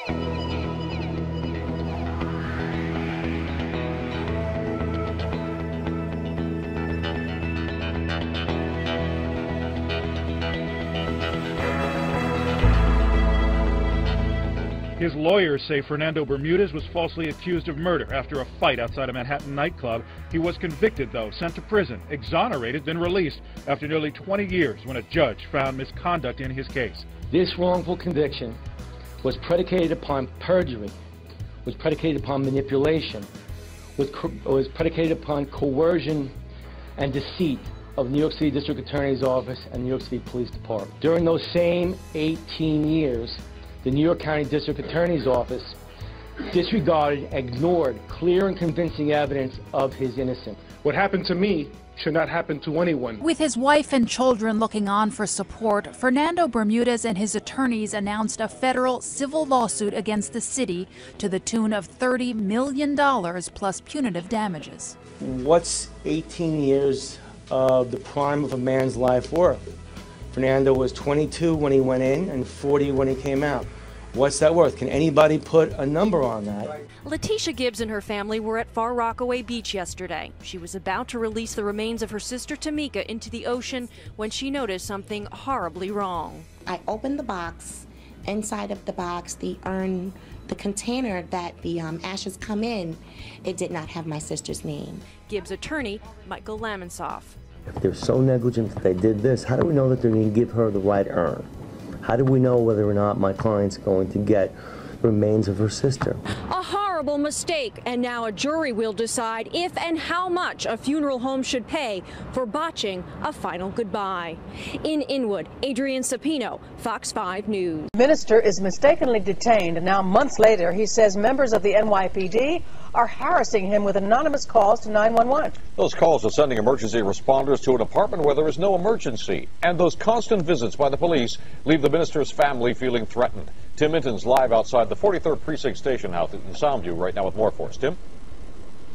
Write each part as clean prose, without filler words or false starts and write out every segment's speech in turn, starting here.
His lawyers say Fernando Bermudez was falsely accused of murder after a fight outside a Manhattan nightclub. He was convicted, though, sent to prison, exonerated, then released after nearly 20 years when a judge found misconduct in his case. This wrongful conviction was predicated upon perjury, was predicated upon manipulation, was predicated upon coercion and deceit of New York City District Attorney's Office and New York City Police Department. During those same 18 years, the New York County District Attorney's Office disregarded, ignored clear and convincing evidence of his innocence. What happened to me should not happen to anyone. With his wife and children looking on for support, Fernando Bermudez and his attorneys announced a federal civil lawsuit against the city to the tune of $30 million plus punitive damages. What's 18 years of the prime of a man's life worth? Fernando was 22 when he went in and 40 when he came out. What's that worth? Can anybody put a number on that? Letitia Gibbs and her family were at Far Rockaway Beach yesterday. She was about to release the remains of her sister Tamika into the ocean when she noticed something horribly wrong. I opened the box. Inside of the box, the urn, the container that the ashes come in, it did not have my sister's name. Gibbs' attorney, Michael Lamonsoff. If they're so negligent that they did this, how do we know that they're going to give her the right urn? How do we know whether or not my client's going to get remains of her sister? A horrible mistake, and now a jury will decide if and how much a funeral home should pay for botching a final goodbye. In Inwood, Adrienne Sapino, Fox 5 News. The minister is mistakenly detained, and now months later he says members of the NYPD are harassing him with anonymous calls to 911. Those calls are sending emergency responders to an apartment where there is no emergency. And those constant visits by the police leave the minister's family feeling threatened. Tim Minton's live outside the 43rd Precinct Station House in Soundview right now with more for us. Tim?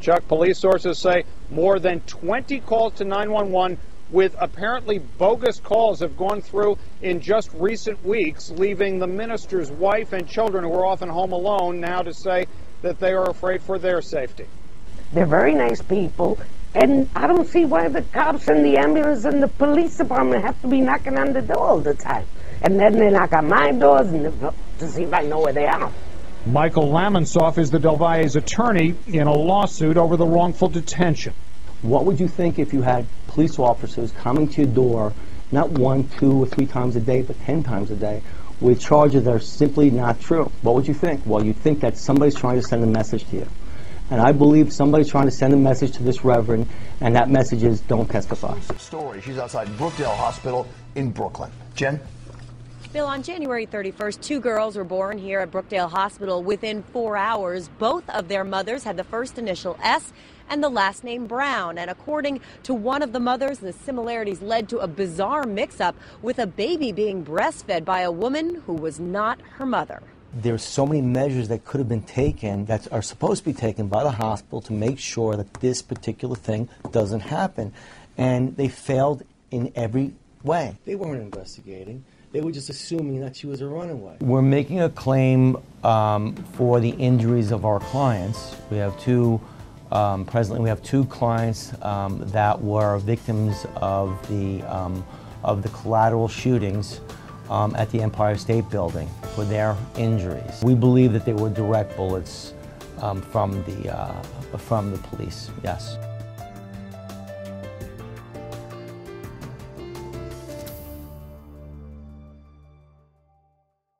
Chuck, police sources say more than 20 calls to 911 with apparently bogus calls have gone through in just recent weeks, leaving the minister's wife and children, who are often home alone, now to say that they are afraid for their safety. They're very nice people, and I don't see why the cops and the ambulance and the police department have to be knocking on the door all the time. And then they knock on my doors to see if I know where they are. Michael Lamonsoff is the Del Valle's attorney in a lawsuit over the wrongful detention. What would you think if you had police officers coming to your door, not 1, 2, or 3 times a day, but 10 times a day, with charges that are simply not true? What would you think? Well, you'd think that somebody's trying to send a message to you. And I believe somebody's trying to send a message to this reverend, and that message is don't testify. Story. She's outside Brookdale Hospital in Brooklyn. Jen? Bill, on January 31st, 2 girls were born here at Brookdale Hospital within 4 hours. Both of their mothers had the first initial S and the last name Brown. And according to one of the mothers, the similarities led to a bizarre mix-up with a baby being breastfed by a woman who was not her mother. There's so many measures that could have been taken, that are supposed to be taken by the hospital to make sure that this particular thing doesn't happen. And they failed in every way. They weren't investigating. They were just assuming that she was a runaway. We're making a claim for the injuries of our clients. We have presently we have 2 clients that were victims of the collateral shootings at the Empire State Building for their injuries. We believe that they were direct bullets from the police, yes.